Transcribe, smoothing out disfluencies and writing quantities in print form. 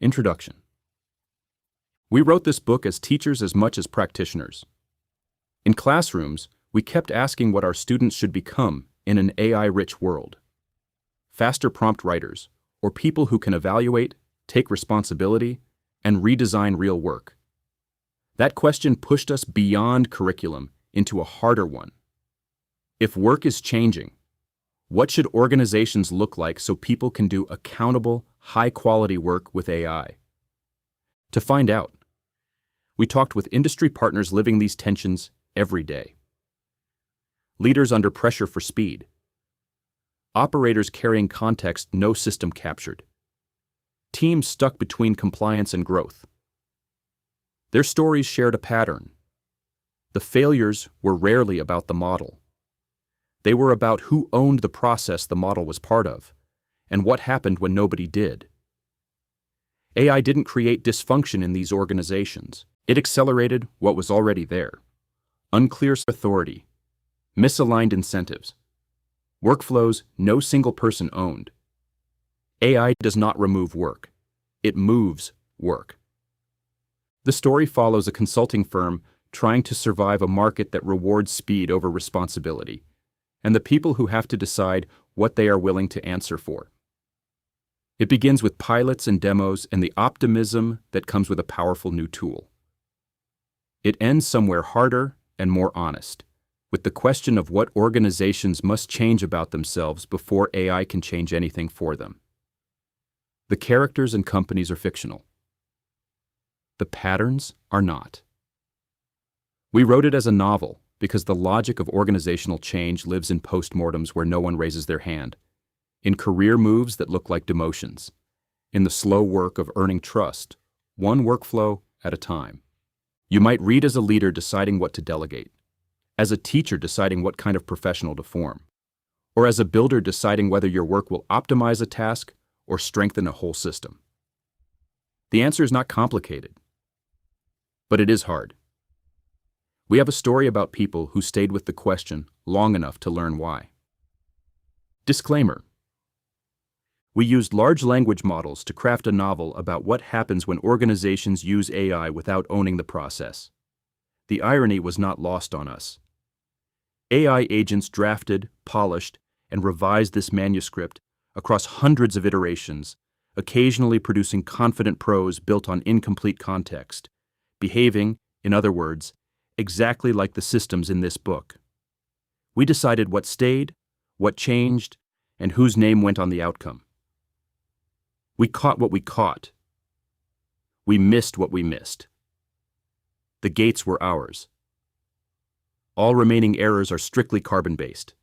Introduction. We wrote this book as teachers as much as practitioners. In classrooms, we kept asking what our students should become in an AI-rich world. Faster prompt writers, or people who can evaluate, take responsibility, and redesign real work. That question pushed us beyond curriculum into a harder one. If work is changing, what should organizations look like so people can do accountable, high-quality work with AI? To find out, we talked with industry partners living these tensions every day. Leaders under pressure for speed. Operators carrying context no system captured. Teams stuck between compliance and growth. Their stories shared a pattern. The failures were rarely about the model. They were about who owned the process the model was part of, and what happened when nobody did. AI didn't create dysfunction in these organizations. It accelerated what was already there. Unclear authority, misaligned incentives, workflows no single person owned. AI does not remove work. It moves work. The story follows a consulting firm trying to survive a market that rewards speed over responsibility, and the people who have to decide what they are willing to answer for. It begins with pilots and demos and the optimism that comes with a powerful new tool. It ends somewhere harder and more honest, with the question of what organizations must change about themselves before AI can change anything for them. The characters and companies are fictional. The patterns are not. We wrote it as a novel because the logic of organizational change lives in postmortems where no one raises their hand, in career moves that look like demotions, in the slow work of earning trust, one workflow at a time. You might read as a leader deciding what to delegate, as a teacher deciding what kind of professional to form, or as a builder deciding whether your work will optimize a task or strengthen a whole system. The answer is not complicated, but it is hard. We have a story about people who stayed with the question long enough to learn why. Disclaimer. We used large language models to craft a novel about what happens when organizations use AI without owning the process. The irony was not lost on us. AI agents drafted, polished, and revised this manuscript across hundreds of iterations, occasionally producing confident prose built on incomplete context, behaving, in other words, exactly like the systems in this book. We decided what stayed, what changed, and whose name went on the outcome. We caught what we caught. We missed what we missed. The gates were ours. All remaining errors are strictly carbon-based.